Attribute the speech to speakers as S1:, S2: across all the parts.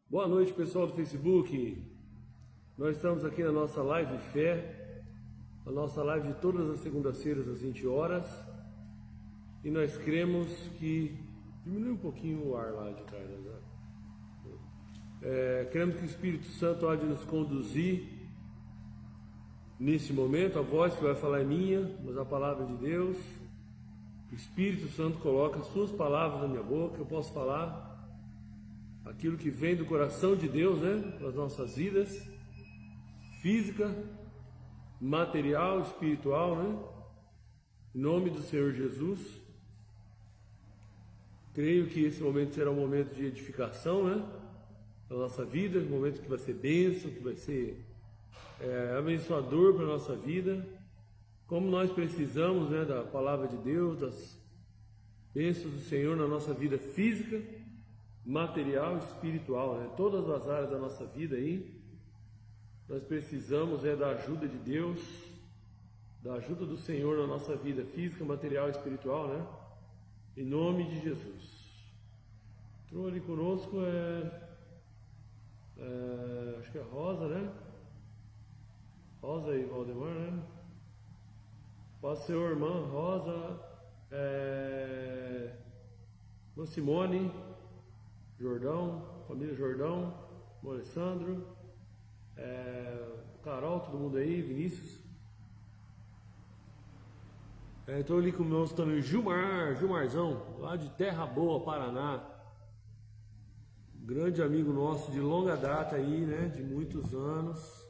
S1: Boa noite, pessoal do Facebook. Nós estamos aqui na nossa live Fé, a nossa live de todas as segundas-feiras às 20 horas. E nós cremos que... Diminui um pouquinho o ar lá de trás, né? Cremos que o Espírito Santo há de nos conduzir nesse momento. A voz que vai falar é minha, mas a palavra de Deus. O Espírito Santo coloca as suas palavras na minha boca, eu posso falar aquilo que vem do coração de Deus, né, para as nossas vidas, física, material, espiritual, né, em nome do Senhor Jesus. Creio que esse momento será um momento de edificação, né, da nossa vida, um momento que vai ser bênção, que vai ser abençoador para a nossa vida, como nós precisamos, né, da palavra de Deus, das bênçãos do Senhor na nossa vida física, material e espiritual, né? Todas as áreas da nossa vida aí, nós precisamos da ajuda de Deus, da ajuda do Senhor na nossa vida física, material e espiritual, né? Em nome de Jesus. Entrou ali conosco acho que é Rosa, né? Rosa e Valdemar, né? Pode ser a irmã Rosa, Simone, Jordão, família Jordão, Alessandro, Carol, todo mundo aí, Vinícius. Estou ali com o nosso também Gilmarzão, lá de Terra Boa, Paraná. Grande amigo nosso de longa data aí, né? De muitos anos.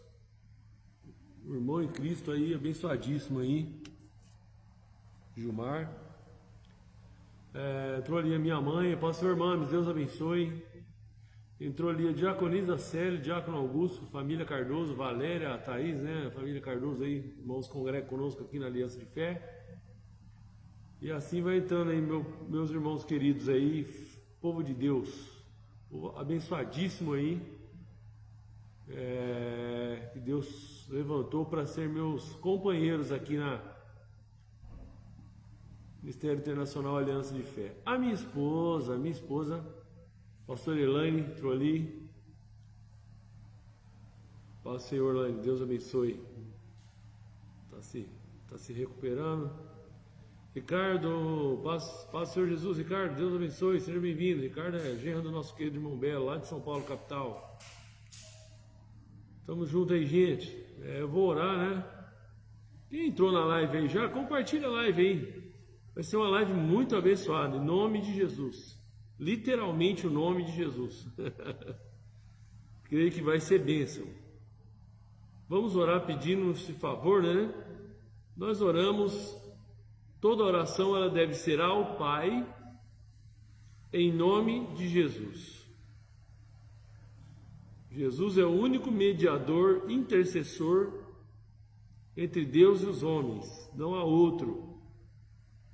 S1: O irmão em Cristo aí, abençoadíssimo aí. Gilmar. Entrou ali a minha mãe, pastor Hermanos, Deus abençoe. Entrou ali a diaconisa Célia, diácono Augusto, família Cardoso, Valéria, a Thaís, né? A família Cardoso aí, irmãos congregam conosco aqui na Aliança de Fé. E assim vai entrando aí meus irmãos queridos aí, povo de Deus, povo abençoadíssimo aí, que Deus levantou para ser meus companheiros aqui na Ministério Internacional Aliança de Fé. A minha esposa, pastor Elaine, entrou ali. Paz, Senhor, Elaine, Deus abençoe. Tá se recuperando. Ricardo, paz, Senhor Jesus. Ricardo, Deus abençoe, seja bem-vindo. Ricardo é genro do nosso querido irmão Belo, lá de São Paulo, capital. Tamo junto aí, gente. Eu vou orar, né? Quem entrou na live aí já, compartilha a live aí. Vai ser uma live muito abençoada, em nome de Jesus. Literalmente o nome de Jesus. Creio que vai ser bênção. Vamos orar pedindo esse favor, né? Nós oramos, toda oração ela deve ser ao Pai, em nome de Jesus. Jesus é o único mediador, intercessor entre Deus e os homens. Não há outro.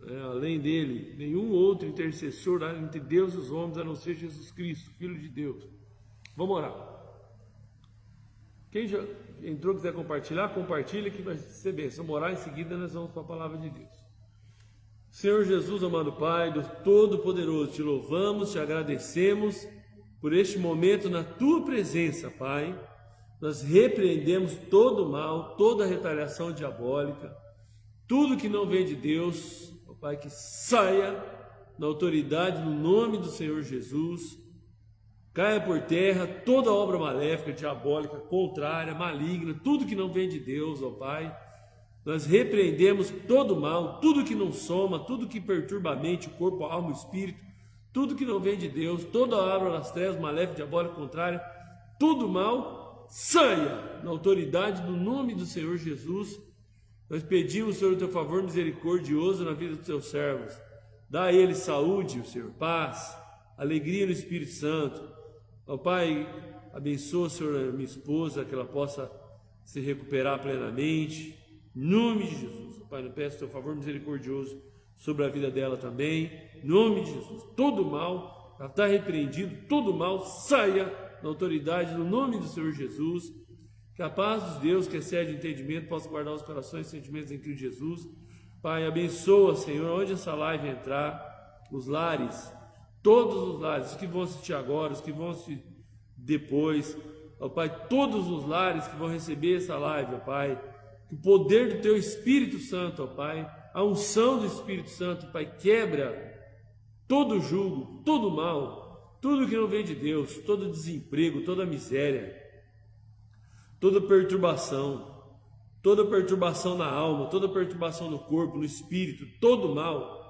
S1: Além dele, nenhum outro intercessor entre Deus e os homens, a não ser Jesus Cristo, Filho de Deus. Vamos orar. Quem já entrou, quiser compartilhar, compartilha que vai ser bênção. Vamos orar, em seguida nós vamos para a palavra de Deus. Senhor Jesus, amado Pai, Deus Todo-Poderoso, te louvamos, te agradecemos por este momento na Tua presença, Pai. Nós repreendemos todo o mal, toda a retaliação diabólica, tudo que não vem de Deus, Pai, que saia na autoridade, no nome do Senhor Jesus, caia por terra toda obra maléfica, diabólica, contrária, maligna, tudo que não vem de Deus, ó Pai. Nós repreendemos todo mal, tudo que não soma, tudo que perturba a mente, o corpo, a alma, o espírito, tudo que não vem de Deus, toda obra das trevas, maléfica, diabólica, contrária, tudo mal, saia na autoridade do nome do Senhor Jesus. Nós pedimos, Senhor, o teu favor misericordioso na vida dos teus servos. Dá a eles saúde, Senhor, paz, alegria no Espírito Santo. Ó Pai, abençoa, Senhor, a minha esposa, que ela possa se recuperar plenamente. Em nome de Jesus. Ó Pai, eu peço o teu favor misericordioso sobre a vida dela também. Em nome de Jesus. Todo mal, ela está repreendido, todo mal saia na autoridade, no nome do Senhor Jesus. Que a paz de Deus, que excede o entendimento, possa guardar os corações e sentimentos em Cristo Jesus. Pai, abençoa, Senhor, onde essa live entrar, os lares, todos os lares, os que vão assistir agora, os que vão assistir depois. Ó Pai, todos os lares que vão receber essa live, ó Pai, que o poder do Teu Espírito Santo, ó Pai, a unção do Espírito Santo, Pai, quebra todo jugo, todo mal, tudo que não vem de Deus, todo desemprego, toda miséria, toda perturbação na alma, toda perturbação no corpo, no espírito, todo mal,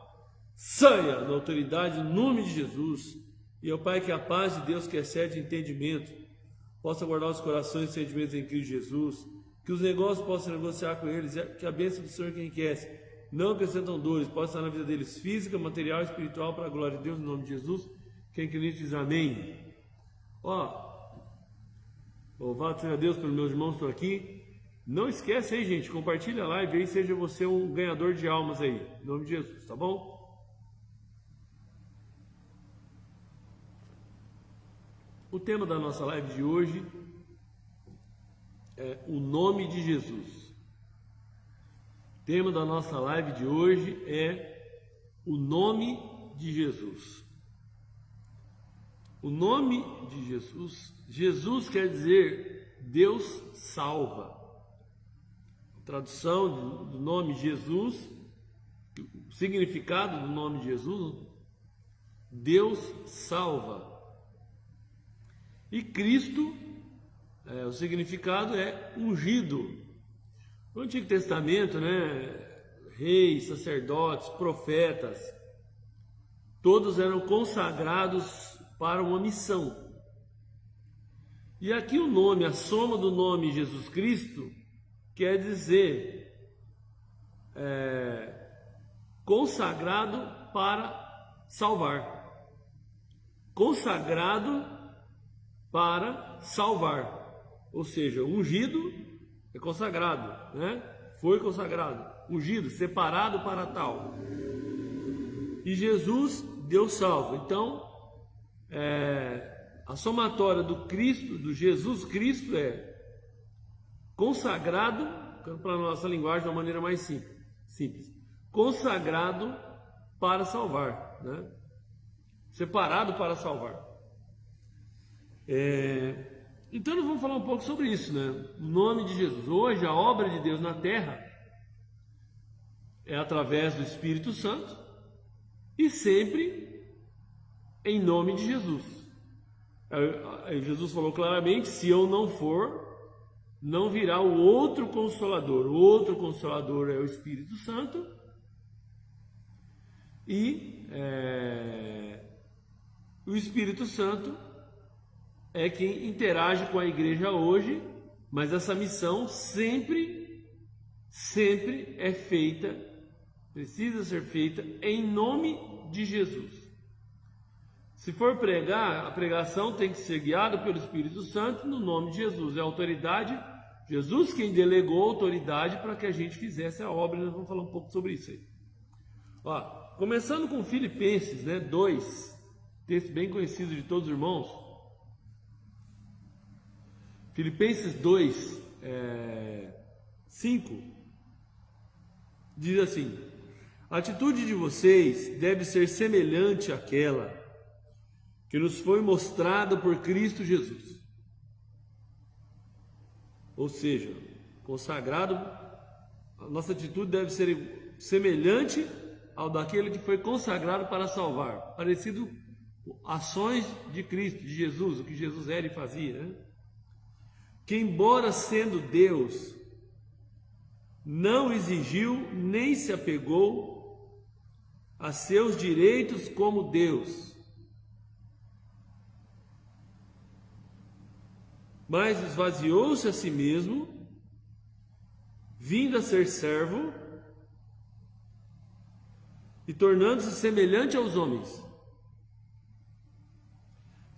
S1: saia na autoridade, no nome de Jesus. E, ó Pai, que a paz de Deus, que excede entendimento, possa guardar os corações e sentimentos em Cristo Jesus, que os negócios possam negociar com eles, que a bênção do Senhor que enriquece não acrescentam dores, possa estar na vida deles física, material e espiritual, para a glória de Deus, no nome de Jesus. Quem crê nisso diz amém. Louvado seja Deus pelos meus irmãos que estão aqui. Não esquece aí, gente, compartilha a live aí, seja você um ganhador de almas aí, em nome de Jesus, tá bom? O tema da nossa live de hoje é o nome de Jesus. O tema da nossa live de hoje é o nome de Jesus. O nome de Jesus, Jesus quer dizer Deus salva. A tradução do nome Jesus, o significado do nome de Jesus, Deus salva. E Cristo, o significado é ungido. No Antigo Testamento, reis, sacerdotes, profetas, todos eram consagrados para uma missão. E aqui o nome, a soma do nome Jesus Cristo, quer dizer consagrado para salvar. Consagrado para salvar. Ou seja, ungido é consagrado, Foi consagrado, ungido, separado para tal. E Jesus, Deus salva. Então, a somatória do Cristo, do Jesus Cristo, é consagrado, para a nossa linguagem de uma maneira mais simples, consagrado para salvar, Separado para salvar. Então nós vamos falar um pouco sobre isso, O nome de Jesus. Hoje a obra de Deus na terra é através do Espírito Santo e sempre em nome de Jesus. Jesus falou claramente: se eu não for, não virá o outro Consolador. O outro Consolador é o Espírito Santo e o Espírito Santo é quem interage com a igreja hoje, mas essa missão sempre é feita, precisa ser feita em nome de Jesus. Se for pregar, a pregação tem que ser guiada pelo Espírito Santo no nome de Jesus. É a autoridade, Jesus quem delegou a autoridade para que a gente fizesse a obra. Nós vamos falar um pouco sobre isso aí. Começando com Filipenses 2, texto bem conhecido de todos os irmãos. Filipenses 2, 5, diz assim: a atitude de vocês deve ser semelhante àquela que nos foi mostrada por Cristo Jesus. Ou seja, consagrado, a nossa atitude deve ser semelhante ao daquele que foi consagrado para salvar, parecido com ações de Cristo, de Jesus, o que Jesus era e fazia, que embora sendo Deus, não exigiu nem se apegou a seus direitos como Deus, mas esvaziou-se a si mesmo, vindo a ser servo e tornando-se semelhante aos homens.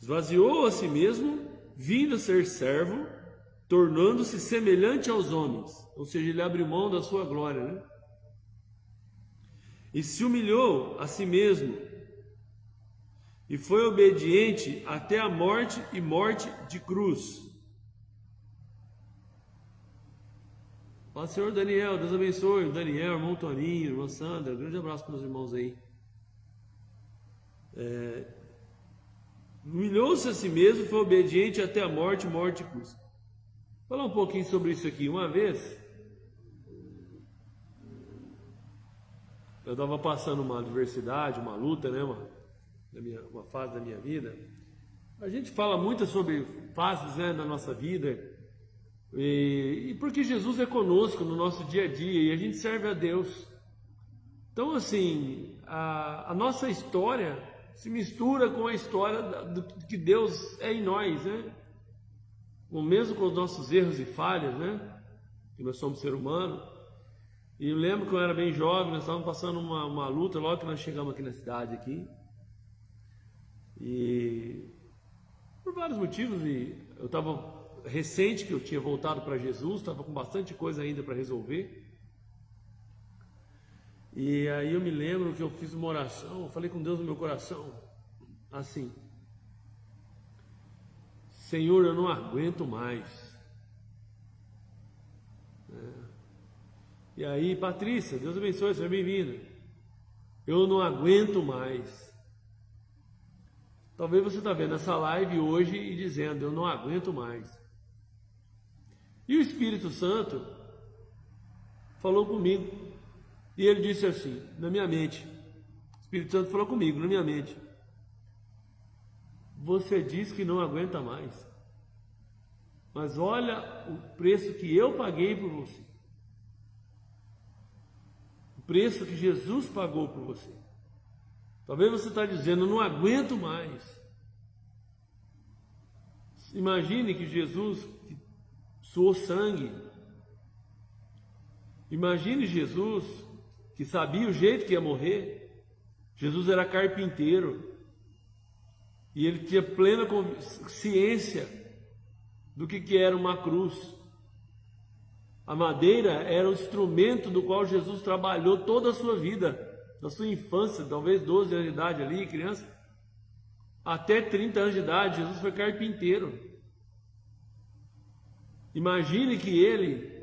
S1: Esvaziou a si mesmo, vindo a ser servo, tornando-se semelhante aos homens, ou seja, ele abriu mão da sua glória, e se humilhou a si mesmo, e foi obediente até a morte e morte de cruz. Fala, Senhor Daniel, Deus abençoe, Daniel, irmão Toninho, irmã Sandra, grande abraço para os irmãos aí. Humilhou-se a si mesmo, foi obediente até a morte, morte e cruz. Vou falar um pouquinho sobre isso aqui. Uma vez, eu estava passando uma adversidade, uma luta, né, uma fase da minha vida. A gente fala muito sobre fases, né, na nossa vida, e porque Jesus é conosco no nosso dia a dia e a gente serve a Deus. Então, assim, a nossa história se mistura com a história do que Deus é em nós, né? Mesmo com os nossos erros e falhas, né? Que nós somos ser humano. E eu lembro que eu era bem jovem, nós estávamos passando uma luta logo que nós chegamos aqui na cidade aqui. E por vários motivos, e eu estava recente que eu tinha voltado para Jesus, estava com bastante coisa ainda para resolver. E aí eu me lembro que eu fiz uma oração, eu falei com Deus no meu coração, assim: Senhor, eu não aguento mais. E aí, Patrícia, Deus abençoe, seja bem-vinda. Eu não aguento mais. Talvez você está vendo essa live hoje e dizendo: eu não aguento mais. E o Espírito Santo falou comigo. E ele disse assim, na minha mente, o Espírito Santo falou comigo, na minha mente: você diz que não aguenta mais, mas olha o preço que eu paguei por você, o preço que Jesus pagou por você. Talvez você está dizendo: não aguento mais. Imagine que Jesus suou sangue. Imagine Jesus que sabia o jeito que ia morrer. Jesus era carpinteiro e ele tinha plena ciência do que era uma cruz. A madeira era o instrumento do qual Jesus trabalhou toda a sua vida, da sua infância, talvez 12 anos de idade ali, criança, até 30 anos de idade. Jesus foi carpinteiro. Imagine que ele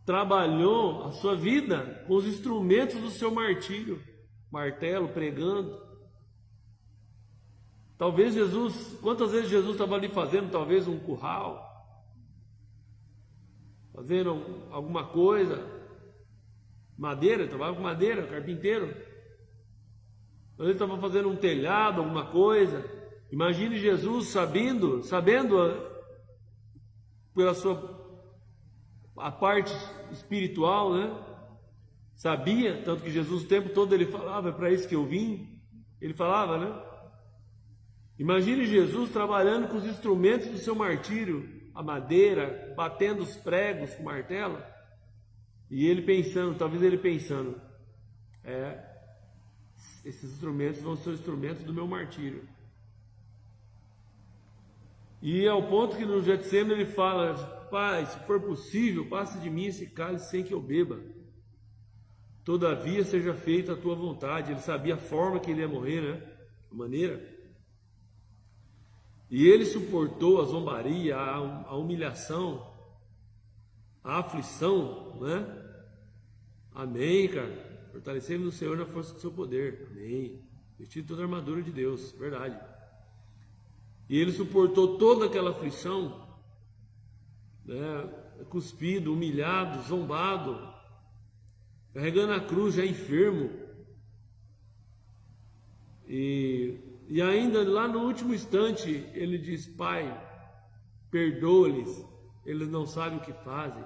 S1: trabalhou a sua vida com os instrumentos do seu martírio, martelo, pregando. Talvez Jesus, quantas vezes Jesus estava ali fazendo talvez um curral, fazendo alguma coisa, madeira, trabalhava com madeira, carpinteiro. Ele estava fazendo um telhado, alguma coisa. Imagine Jesus sabendo pela a parte espiritual, né? Sabia, tanto que Jesus o tempo todo ele falava: é para isso que eu vim. Ele falava, né? Imagine Jesus trabalhando com os instrumentos do seu martírio, a madeira, batendo os pregos com martelo, e ele pensando, talvez ele pensando: esses instrumentos vão ser instrumentos do meu martírio. E ao ponto que no Getsemane ele fala: Pai, se for possível, passe de mim esse cálice sem que eu beba. Todavia seja feita a tua vontade. Ele sabia a forma que ele ia morrer, né? A maneira. E ele suportou a zombaria, a humilhação, a aflição, né? Amém, cara. Fortalecemos no Senhor na força do seu poder. Amém. Vestido toda a armadura de Deus, verdade. E ele suportou toda aquela aflição, né, cuspido, humilhado, zombado, carregando a cruz, já enfermo. E ainda lá no último instante ele diz: Pai, perdoa-lhes, eles não sabem o que fazem.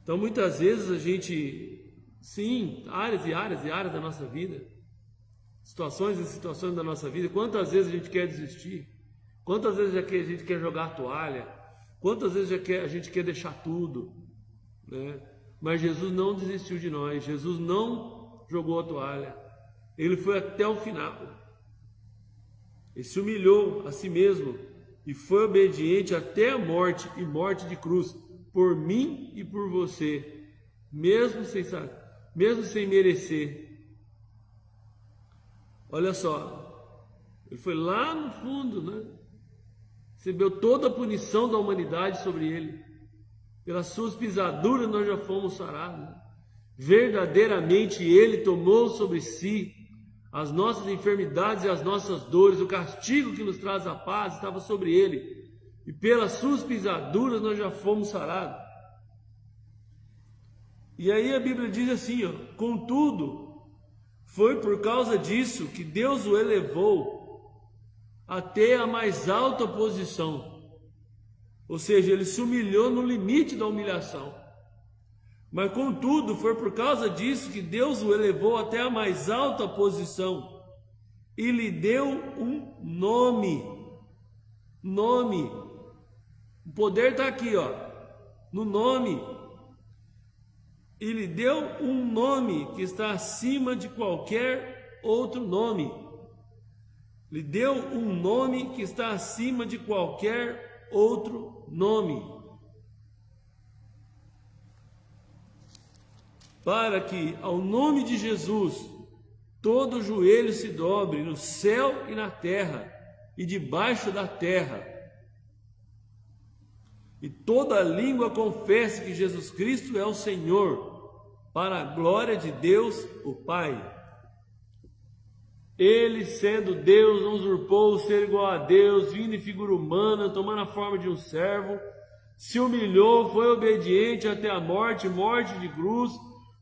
S1: Então muitas vezes a gente, sim, áreas e áreas e áreas da nossa vida, situações e situações da nossa vida, quantas vezes a gente quer desistir, quantas vezes a gente quer jogar a toalha, quantas vezes a gente quer deixar tudo, né? Mas Jesus não desistiu de nós, Jesus não jogou a toalha, ele foi até o final, ele se humilhou a si mesmo e foi obediente até a morte, e morte de cruz, por mim e por você, mesmo sem merecer. Olha só, ele foi lá no fundo, né? Recebeu toda a punição da humanidade sobre ele. Pelas suas pisaduras nós já fomos sarados. Verdadeiramente ele tomou sobre si as nossas enfermidades e as nossas dores, o castigo que nos traz a paz estava sobre ele, e pelas suas pisaduras nós já fomos sarados. E aí a Bíblia diz assim, ó, contudo, foi por causa disso que Deus o elevou até a mais alta posição. Ou seja, ele se humilhou no limite da humilhação. Mas contudo, foi por causa disso que Deus o elevou até a mais alta posição e lhe deu um nome. Nome. O poder está aqui, ó, no nome. E lhe deu um nome que está acima de qualquer outro nome. Lhe deu um nome que está acima de qualquer outro nome. Para que ao nome de Jesus todo joelho se dobre no céu e na terra e debaixo da terra, e toda língua confesse que Jesus Cristo é o Senhor, para a glória de Deus o Pai. Ele, sendo Deus, não usurpou o ser igual a Deus, vindo em figura humana, tomando a forma de um servo, se humilhou, foi obediente até a morte, morte de cruz.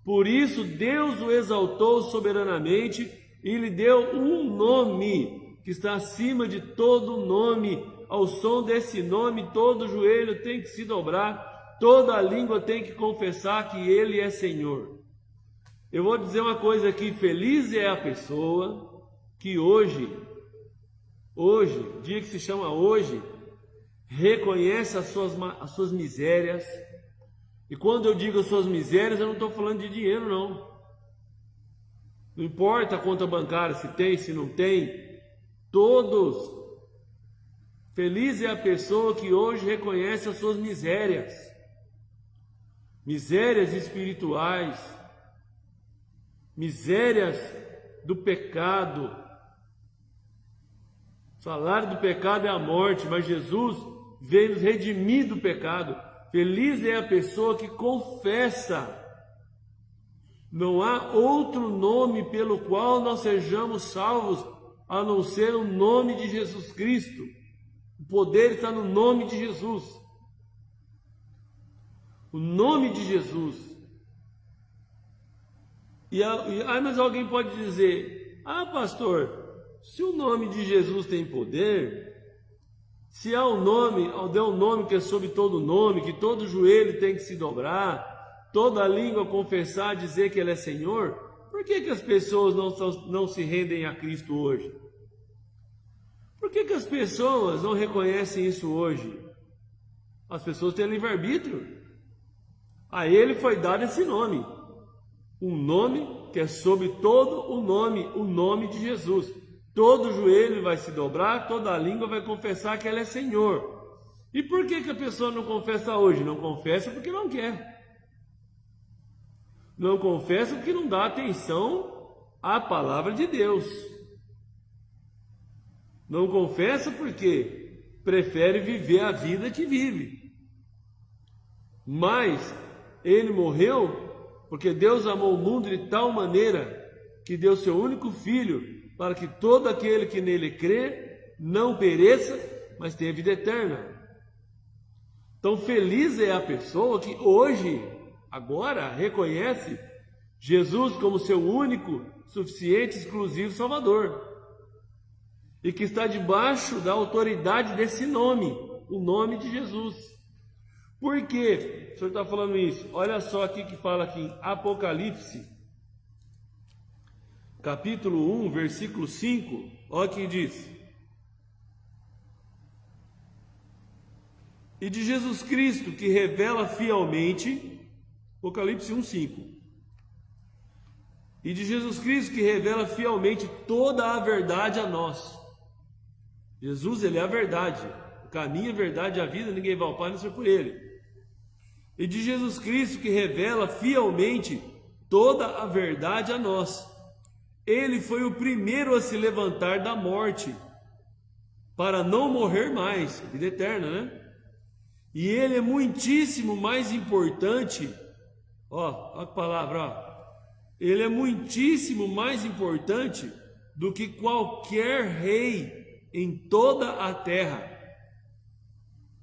S1: Por isso Deus o exaltou soberanamente e lhe deu um nome que está acima de todo nome. Ao som desse nome todo joelho tem que se dobrar, toda língua tem que confessar que Ele é Senhor. Eu vou dizer uma coisa aqui, feliz é a pessoa que hoje, dia que se chama hoje, reconhece as suas misérias. E quando eu digo as suas misérias, eu não estou falando de dinheiro, não. Não importa a conta bancária, se tem, se não tem, todos. Feliz é a pessoa que hoje reconhece as suas misérias. Misérias espirituais, misérias do pecado. O salário do pecado é a morte, mas Jesus veio nos redimir do pecado. Feliz é a pessoa que confessa. Não há outro nome pelo qual nós sejamos salvos a não ser o nome de Jesus Cristo. O poder está no nome de Jesus. O nome de Jesus. Mas alguém pode dizer, pastor, se o nome de Jesus tem poder, se há um nome, deu um nome que é sobre todo nome, que todo joelho tem que se dobrar, toda língua confessar, dizer que Ele é Senhor, por que as pessoas não se rendem a Cristo hoje? Por que as pessoas não reconhecem isso hoje? As pessoas têm livre-arbítrio. A Ele foi dado esse nome, um nome que é sobre todo o nome de Jesus. Todo joelho vai se dobrar, toda língua vai confessar que Ele é Senhor. E por que a pessoa não confessa hoje? Não confessa porque não quer. Não confessa porque não dá atenção à palavra de Deus. Não confessa porque prefere viver a vida que vive. Mas Ele morreu porque Deus amou o mundo de tal maneira que deu seu único Filho, para que todo aquele que nele crê não pereça, mas tenha vida eterna. Então feliz é a pessoa que hoje, agora, reconhece Jesus como seu único, suficiente, exclusivo Salvador, e que está debaixo da autoridade desse nome, o nome de Jesus. Por que o Senhor está falando isso? Olha só aqui que fala aqui em Apocalipse, capítulo 1, versículo 5, olha o que diz. E de Jesus Cristo, que revela fielmente, Apocalipse 1, 5. E de Jesus Cristo, que revela fielmente toda a verdade a nós. Jesus, Ele é a verdade, o caminho, a verdade e a vida, ninguém vai ao Pai, não ser por Ele. E de Jesus Cristo, que revela fielmente toda a verdade a nós. Ele foi o primeiro a se levantar da morte, para não morrer mais, vida eterna, né? E Ele é muitíssimo mais importante, olha a palavra, Ele é muitíssimo mais importante do que qualquer rei em toda a terra.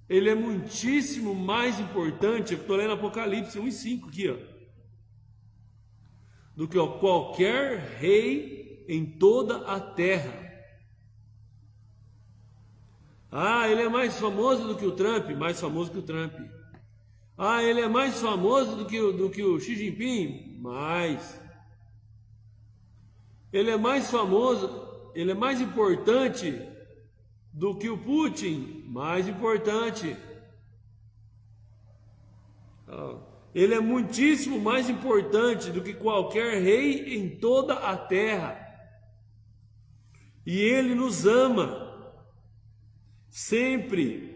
S1: Ele é muitíssimo mais importante, eu estou lendo Apocalipse 1:5 aqui, ó, do que qualquer rei em toda a terra. Ah, ele é mais famoso do que o Trump? Mais famoso que o Trump. Ah, ele é mais famoso do que o Xi Jinping? Mais. Ele é mais famoso, ele é mais importante do que o Putin? Mais importante. Ele é muitíssimo mais importante do que qualquer rei em toda a terra. E ele nos ama sempre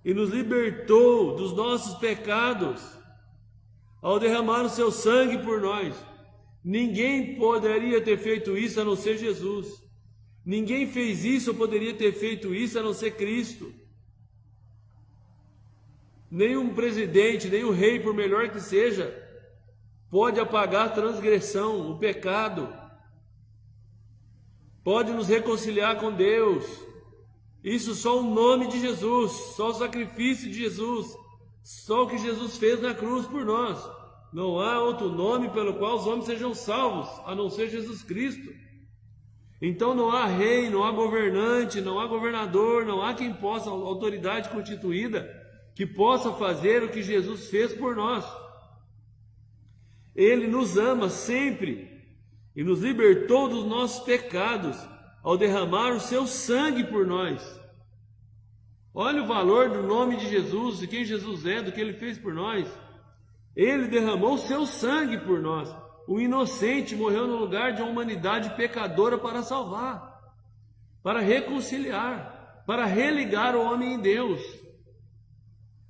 S1: e nos libertou dos nossos pecados ao derramar o seu sangue por nós. Ninguém poderia ter feito isso a não ser Jesus. Ninguém fez isso ou poderia ter feito isso a não ser Cristo. Nenhum presidente, nenhum rei, por melhor que seja, pode apagar a transgressão, o pecado. Pode nos reconciliar com Deus. Isso só o nome de Jesus, só o sacrifício de Jesus, só o que Jesus fez na cruz por nós. Não há outro nome pelo qual os homens sejam salvos, a não ser Jesus Cristo. Então não há rei, não há governante, não há governador, não há quem possa, autoridade constituída, que possa fazer o que Jesus fez por nós. Ele nos ama sempre e nos libertou dos nossos pecados ao derramar o seu sangue por nós. Olha o valor do nome de Jesus, de quem Jesus é, do que ele fez por nós. Ele derramou o seu sangue por nós. O inocente morreu no lugar de uma humanidade pecadora para salvar, para reconciliar, para religar o homem em Deus.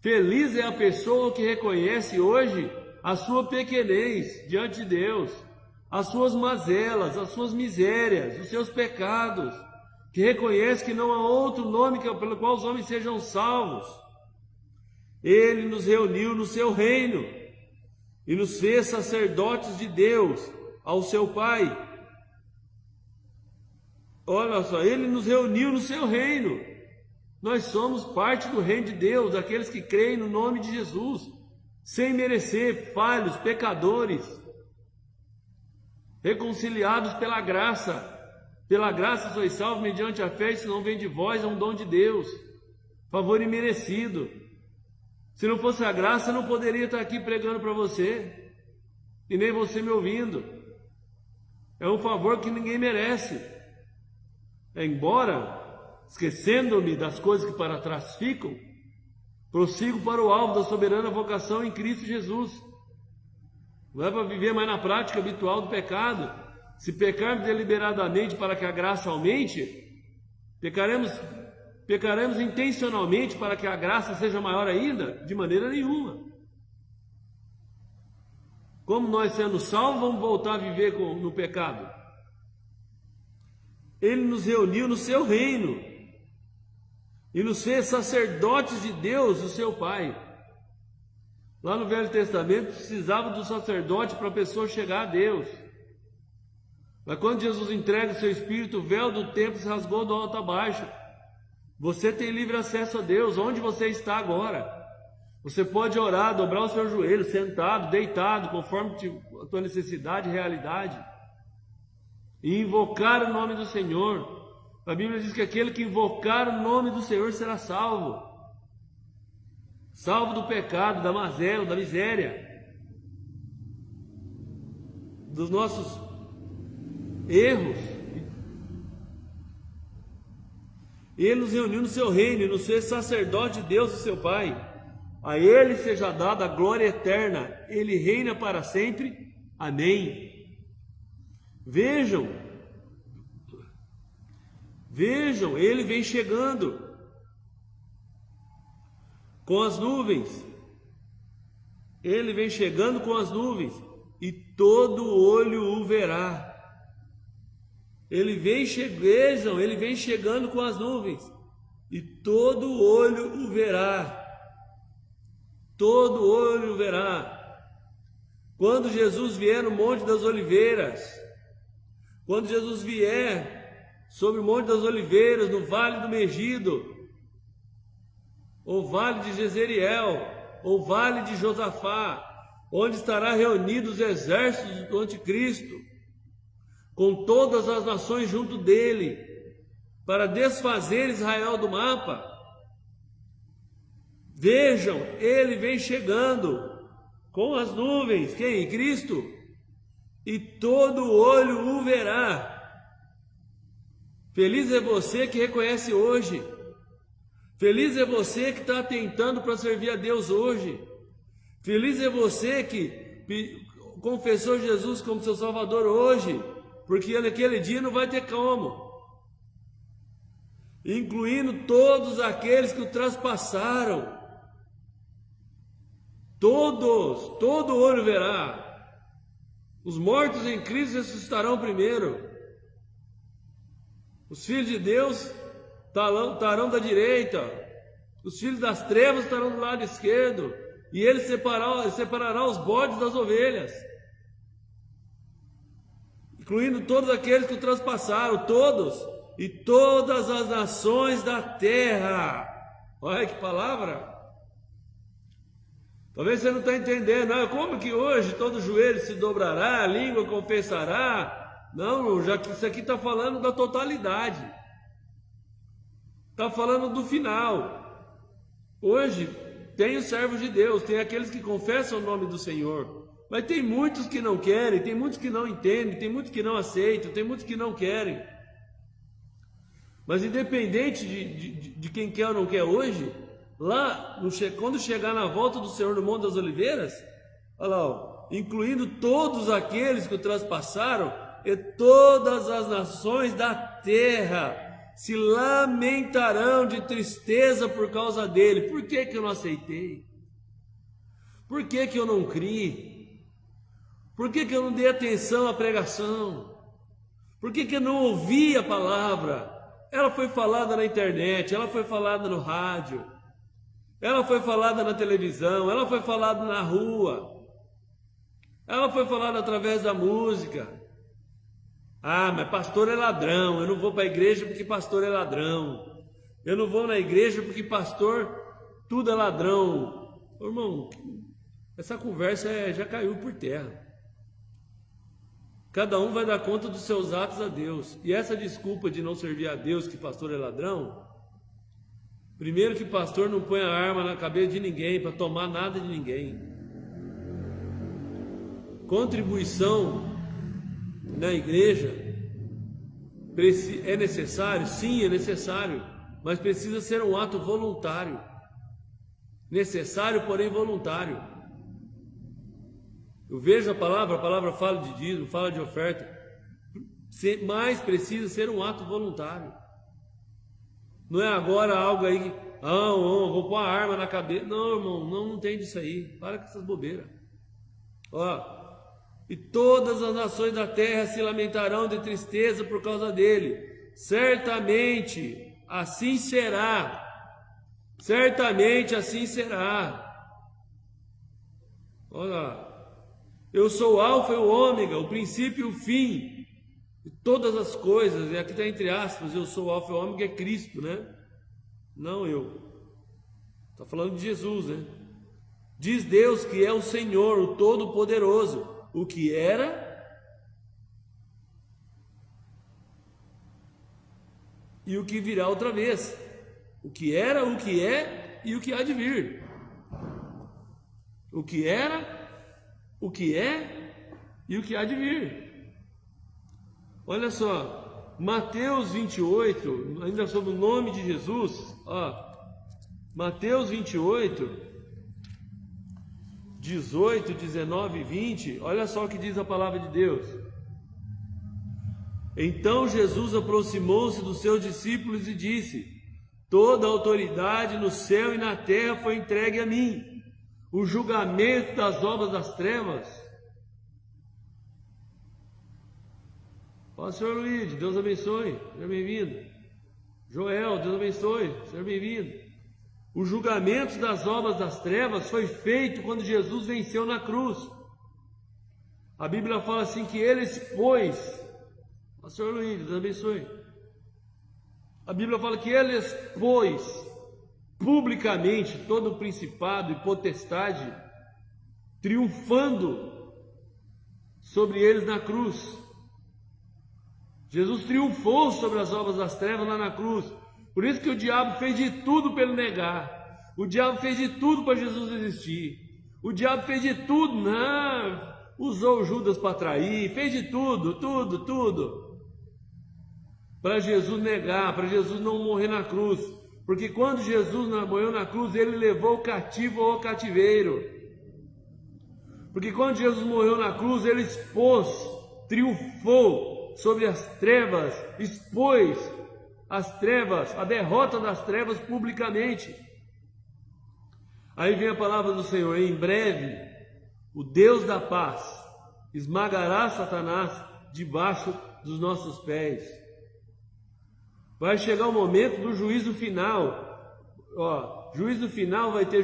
S1: Feliz é a pessoa que reconhece hoje a sua pequenez diante de Deus, as suas mazelas, as suas misérias, os seus pecados, que reconhece que não há outro nome pelo qual os homens sejam salvos. Ele nos reuniu no seu reino e nos fez sacerdotes de Deus, ao seu Pai. Olha só, ele nos reuniu no seu reino. Nós somos parte do reino de Deus, aqueles que creem no nome de Jesus, sem merecer, falhos, pecadores, reconciliados pela graça. Pela graça sois salvos mediante a fé, isso não vem de vós, é um dom de Deus, favor imerecido. Se não fosse a graça, eu não poderia estar aqui pregando para você, e nem você me ouvindo. É um favor que ninguém merece. Embora, esquecendo-me das coisas que para trás ficam, prossigo para o alvo da soberana vocação em Cristo Jesus. Não é para viver mais na prática habitual do pecado. Se pecarmos deliberadamente para que a graça aumente, pecaremos intencionalmente para que a graça seja maior ainda? De maneira nenhuma. Como nós sendo salvos, vamos voltar a viver no pecado? Ele nos reuniu no seu reino e nos fez sacerdotes de Deus, o seu Pai. Lá no Velho Testamento precisava do sacerdote para a pessoa chegar a Deus. Mas quando Jesus entrega o seu Espírito, o véu do templo se rasgou do alto a baixo. Você tem livre acesso a Deus, onde você está agora. Você pode orar, dobrar o seu joelho, sentado, deitado, conforme a tua necessidade e realidade, e invocar o nome do Senhor. A Bíblia diz que aquele que invocar o nome do Senhor será salvo. Salvo do pecado, da mazela, da miséria, dos nossos erros. Ele nos reuniu no seu reino e nos fez sacerdote de Deus, o seu Pai. A ele seja dada a glória eterna, ele reina para sempre. Amém. Vejam, ele vem chegando com as nuvens. Ele vem chegando com as nuvens e todo olho o verá. Ele vem chegando com as nuvens e todo olho o verá. Todo olho o verá. Quando Jesus vier no Monte das Oliveiras, Quando Jesus vier sobre o Monte das Oliveiras, no Vale do Megido, ou Vale de Jezreel, ou Vale de Josafá, onde estará reunidos os exércitos do anticristo, com todas as nações junto dele, para desfazer Israel do mapa. Vejam, ele vem chegando com as nuvens, quem? Cristo, e todo olho o verá. Feliz é você que reconhece hoje. Feliz é você que está tentando para servir a Deus hoje. Feliz é você que confessou Jesus como seu Salvador hoje, porque naquele dia não vai ter como. Incluindo todos aqueles que o traspassaram. Todos, todo olho verá. Os mortos em Cristo ressuscitarão primeiro. Os filhos de Deus estarão da direita, os filhos das trevas estarão do lado esquerdo, e ele separará os bodes das ovelhas, incluindo todos aqueles que o transpassaram, todos, e todas as nações da terra. Olha que palavra! Talvez você não está entendendo, como que hoje todo joelho se dobrará, a língua confessará? Não, já que isso aqui está falando da totalidade, está falando do final. Hoje tem os servos de Deus, tem aqueles que confessam o nome do Senhor, mas tem muitos que não querem, tem muitos que não entendem, tem muitos que não aceitam, tem muitos que não querem. Mas independente de quem quer ou não quer hoje, lá, quando chegar na volta do Senhor no Monte das Oliveiras, olha lá, incluindo todos aqueles que o traspassaram, e todas as nações da terra se lamentarão de tristeza por causa dele. Por que eu não aceitei? Por que eu não criei? Por que eu não dei atenção à pregação? Por que eu não ouvi a palavra? Ela foi falada na internet, ela foi falada no rádio, ela foi falada na televisão, ela foi falada na rua, ela foi falada através da música. Mas pastor é ladrão, eu não vou para a igreja porque pastor é ladrão, eu não vou na igreja porque pastor tudo é ladrão. Irmão, essa conversa já caiu por terra. Cada um vai dar conta dos seus atos a Deus. E essa desculpa de não servir a Deus, que pastor é ladrão, primeiro que pastor não põe a arma na cabeça de ninguém para tomar nada de ninguém. Contribuição na igreja é necessário? Sim, é necessário, mas precisa ser um ato voluntário. Necessário, porém voluntário. Eu vejo a palavra fala de dízimo, fala de oferta, mas precisa ser um ato voluntário. Não é agora algo aí que, vou pôr a arma na cabeça. Não, irmão, não tem disso aí. Para com essas bobeiras. E todas as nações da terra se lamentarão de tristeza por causa dele. Certamente assim será. Certamente assim será. Olha, eu sou o Alfa e o Ômega, o princípio e o fim de todas as coisas. E aqui está entre aspas, eu sou o Alfa e o Ômega, é Cristo, né? Não eu. Está falando de Jesus, né? Diz Deus que é o Senhor, o Todo-Poderoso, o que era, e o que virá outra vez. O que era, o que é e o que há de vir. O que era, o que é e o que há de vir. Olha só, Mateus 28, ainda sobre o nome de Jesus, Mateus 28, 18, 19 e 20, olha só o que diz a palavra de Deus. Então Jesus aproximou-se dos seus discípulos e disse: toda a autoridade no céu e na terra foi entregue a mim. O julgamento das obras das trevas. Senhor Luiz, Deus abençoe, seja bem-vindo. Joel, Deus abençoe, seja bem-vindo. O julgamento das obras das trevas foi feito quando Jesus venceu na cruz. A Bíblia fala assim que ele expôs Pastor Luiz, Deus abençoe. A Bíblia fala que ele expôs publicamente todo o principado e potestade, triunfando sobre eles na cruz. Jesus triunfou sobre as obras das trevas lá na cruz. Por isso que o diabo fez de tudo para ele negar. O diabo fez de tudo para Jesus existir. O diabo fez de tudo, não, usou Judas para trair, fez de tudo, para Jesus negar, para Jesus não morrer na cruz. Porque quando Jesus morreu na cruz, ele levou o cativo ao cativeiro. Porque quando Jesus morreu na cruz, ele expôs, triunfou sobre as trevas, expôs as trevas, a derrota das trevas publicamente. Aí vem a palavra do Senhor: em breve, o Deus da paz esmagará Satanás debaixo dos nossos pés. Vai chegar o momento do juízo final. Juízo final vai ter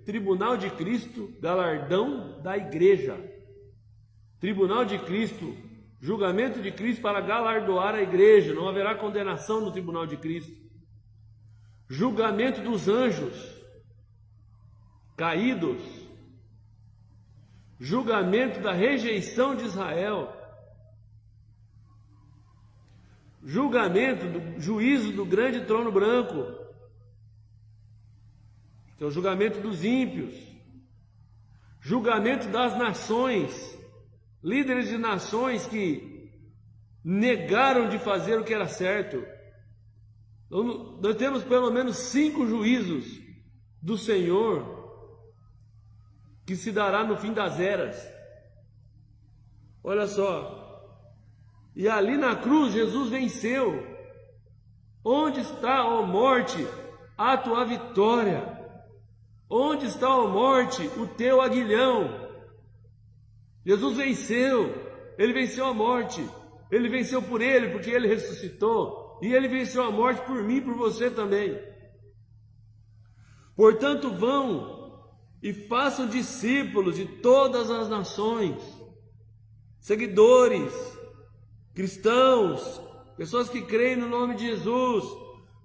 S1: tribunal de Cristo, galardão da igreja. Tribunal de Cristo, julgamento de Cristo para galardoar a igreja. Não haverá condenação no tribunal de Cristo. Julgamento dos anjos caídos. Julgamento da rejeição de Israel. Julgamento do juízo do grande trono branco, que é o julgamento dos ímpios. Julgamento das nações, líderes de nações que negaram de fazer o que era certo. Então, nós temos pelo menos 5 juízos do Senhor que se dará no fim das eras. Olha só. E ali na cruz Jesus venceu. Onde está, ó morte, a tua vitória? Onde está, ó morte, o teu aguilhão? Jesus venceu. Ele venceu a morte. Ele venceu por ele, porque ele ressuscitou. E ele venceu a morte por mim e por você também. Portanto, vão e façam discípulos de todas as nações, seguidores, cristãos, pessoas que creem no nome de Jesus.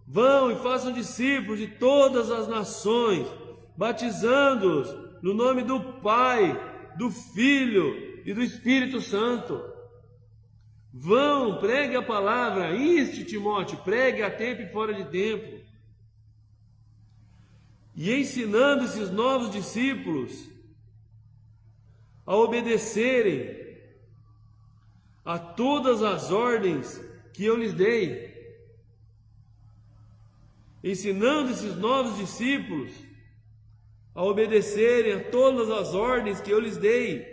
S1: Vão e façam discípulos de todas as nações, batizando-os no nome do Pai, do Filho e do Espírito Santo. Vão, pregue a palavra, inste Timóteo, pregue a tempo e fora de tempo. E ensinando esses novos discípulos a obedecerem a todas as ordens que eu lhes dei. Ensinando esses novos discípulos a obedecerem a todas as ordens que eu lhes dei.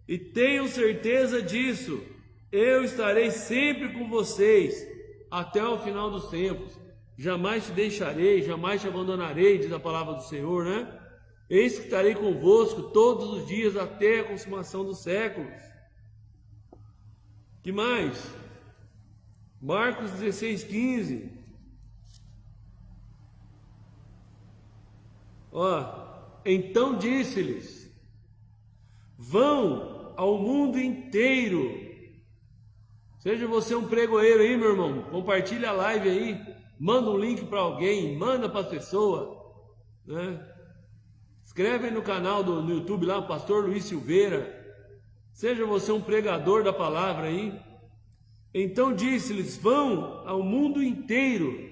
S1: E tenham certeza disso, eu estarei sempre com vocês até o final dos tempos. Jamais te deixarei, jamais te abandonarei, diz a palavra do Senhor, né? Eis que estarei convosco todos os dias até a consumação dos séculos. Que mais? Marcos 16:15. Então disse-lhes: vão ao mundo inteiro. Seja você um pregoeiro aí, meu irmão, compartilha a live aí, manda um link para alguém, manda para a pessoa, né? Escreve aí no canal no YouTube lá, Pastor Luiz Silveira. Seja você um pregador da palavra aí. Então disse-lhes: vão ao mundo inteiro.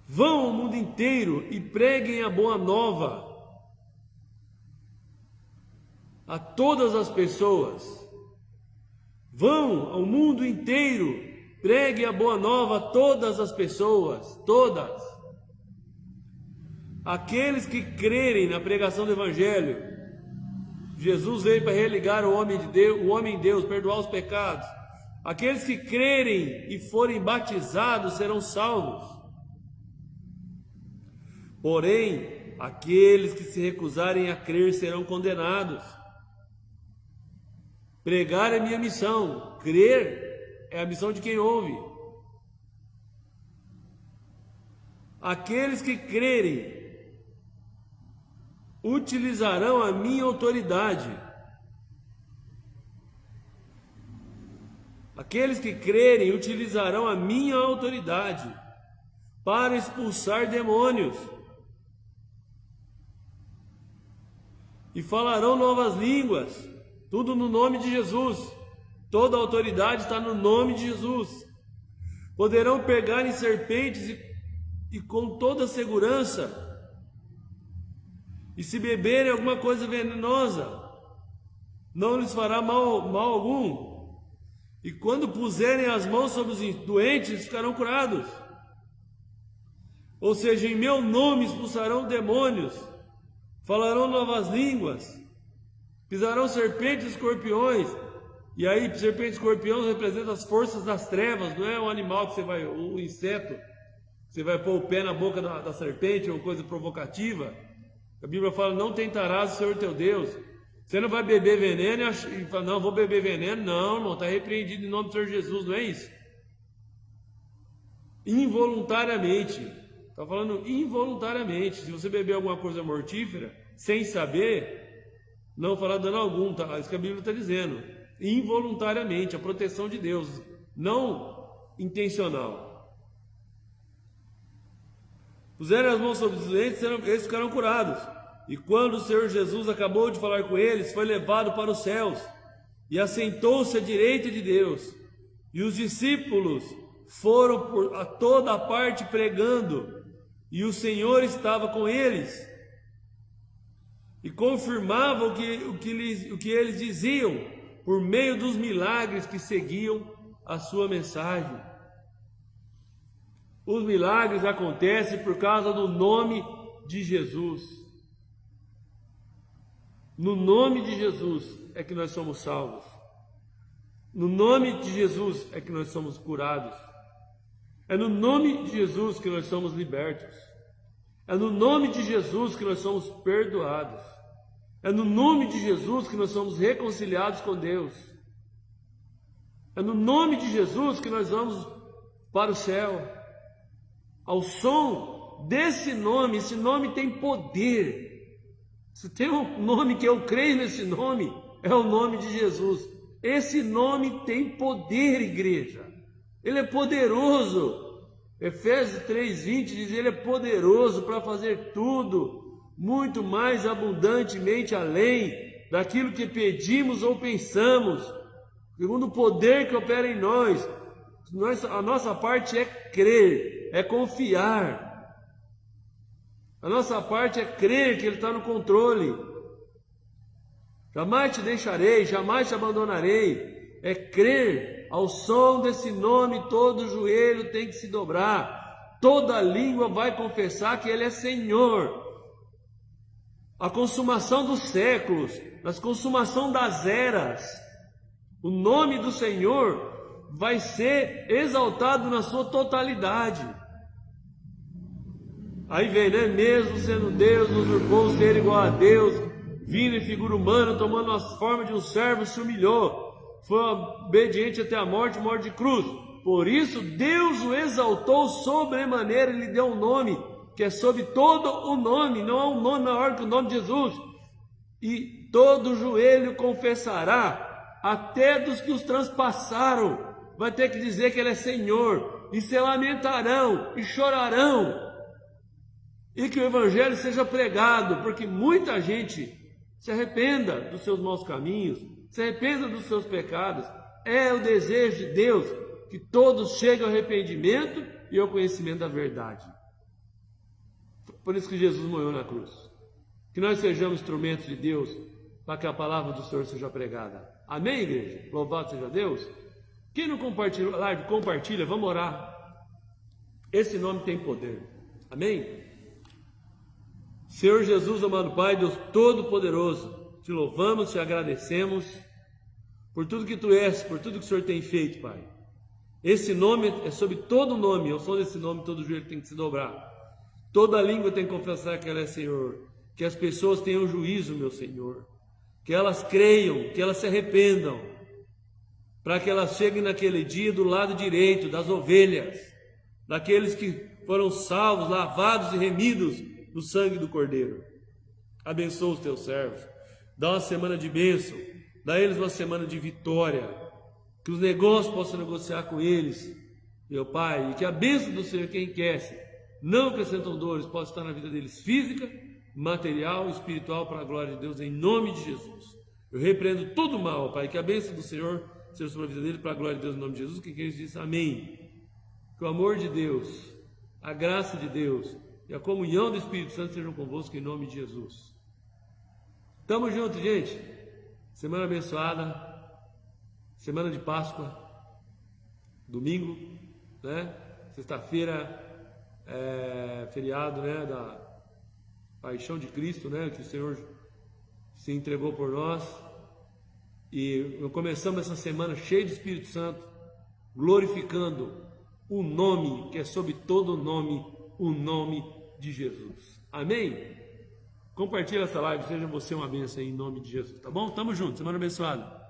S1: Vão ao mundo inteiro e preguem a boa nova a todas as pessoas. Vão ao mundo inteiro, preguem a boa nova a todas as pessoas, todas. Aqueles que crerem na pregação do Evangelho. Jesus veio para religar o homem em Deus, perdoar os pecados. Aqueles que crerem e forem batizados serão salvos. Porém, aqueles que se recusarem a crer serão condenados. Pregar é minha missão, crer é a missão de quem ouve. Aqueles que crerem utilizarão a minha autoridade Aqueles que crerem utilizarão a minha autoridade para expulsar demônios e falarão novas línguas, tudo no nome de Jesus. Toda a autoridade está no nome de Jesus. Poderão pegar em serpentes e com toda segurança, e se beberem alguma coisa venenosa, não lhes fará mal algum. E quando puserem as mãos sobre os doentes, ficarão curados. Ou seja, em meu nome expulsarão demônios, falarão novas línguas, pisarão serpentes e escorpiões. E aí, serpente e escorpião representam as forças das trevas, não é um animal que você vai, um inseto, você vai pôr o pé na boca da serpente, ou coisa provocativa. A Bíblia fala: não tentarás o Senhor teu Deus. Você não vai beber veneno e fala: não, vou beber veneno. Não, irmão, está repreendido em nome do Senhor Jesus, não é isso? Involuntariamente, está falando involuntariamente. Se você beber alguma coisa mortífera, sem saber, não fará dano algum, tá? Isso que a Bíblia está dizendo. Involuntariamente, a proteção de Deus, não intencional. Puserem as mãos sobre os doentes, eles ficarão curados. E quando o Senhor Jesus acabou de falar com eles, foi levado para os céus e assentou-se à direita de Deus. E os discípulos foram a toda a parte pregando, e o Senhor estava com eles e confirmava o que eles diziam por meio dos milagres que seguiam a sua mensagem. Os milagres acontecem por causa do nome de Jesus. No nome de Jesus é que nós somos salvos. No nome de Jesus é que nós somos curados. É no nome de Jesus que nós somos libertos. É no nome de Jesus que nós somos perdoados. É no nome de Jesus que nós somos reconciliados com Deus. É no nome de Jesus que nós vamos para o céu. Ao som desse nome, esse nome tem poder. Se tem um nome que eu creio nesse nome, é o nome de Jesus. Esse nome tem poder, igreja. Ele é poderoso. Efésios 3:20 diz: ele é poderoso para fazer tudo, muito mais abundantemente além daquilo que pedimos ou pensamos, segundo o poder que opera em nós. A nossa parte é crer, é confiar. A nossa parte é crer que Ele está no controle. Jamais te deixarei, jamais te abandonarei. É crer. Ao som desse nome, todo joelho tem que se dobrar. Toda língua vai confessar que Ele é Senhor. A consumação dos séculos, a consumação das eras, o nome do Senhor vai ser exaltado na sua totalidade. Aí vem, né? Mesmo sendo Deus, usurpou ser igual a Deus, vindo em figura humana, tomando a forma de um servo, se humilhou, foi obediente até a morte de cruz. Por isso Deus o exaltou sobremaneira e lhe deu um nome que é sobre todo o nome, não há um nome maior que o nome de Jesus. E todo joelho confessará, até dos que os transpassaram, vai ter que dizer que Ele é Senhor, e se lamentarão e chorarão, e que o Evangelho seja pregado, porque muita gente se arrependa dos seus maus caminhos, se arrependa dos seus pecados. É o desejo de Deus que todos cheguem ao arrependimento e ao conhecimento da verdade. Por isso que Jesus morreu na cruz. Que nós sejamos instrumentos de Deus para que a palavra do Senhor seja pregada. Amém, igreja? Louvado seja Deus. Quem não compartilha a live, compartilha, vamos orar. Esse nome tem poder. Amém? Senhor Jesus, amado Pai, Deus Todo-Poderoso, te louvamos, te agradecemos por tudo que Tu és, por tudo que o Senhor tem feito, Pai. Esse nome é sobre todo nome, ao som desse nome todo joelho tem que se dobrar. Toda língua tem que confessar que ela é Senhor. Que as pessoas tenham juízo, meu Senhor. Que elas creiam, que elas se arrependam, para que elas cheguem naquele dia do lado direito das ovelhas, daqueles que foram salvos, lavados e remidos no sangue do Cordeiro. Abençoa os teus servos, dá uma semana de bênção, dá a eles uma semana de vitória, que os negócios possam negociar com eles, meu Pai, e que a bênção do Senhor que enriquece, não acrescentam dores, possa estar na vida deles física, material e espiritual para a glória de Deus, em nome de Jesus. Eu repreendo todo o mal, Pai, que a bênção do Senhor seja sobre a vida dele, para a glória de Deus, em nome de Jesus, que eles dizem amém. Que o amor de Deus, a graça de Deus e a comunhão do Espírito Santo sejam convosco, em nome de Jesus. Tamo junto, gente. Semana abençoada, semana de Páscoa, domingo, né? Sexta-feira feriado, né? Da Paixão de Cristo, né? Que o Senhor se entregou por nós. E começamos essa semana cheia de Espírito Santo, glorificando o nome que é sobre todo nome, o nome de Jesus. Amém? Compartilha essa live, seja você uma bênção aí, em nome de Jesus, tá bom? Tamo junto, semana abençoada.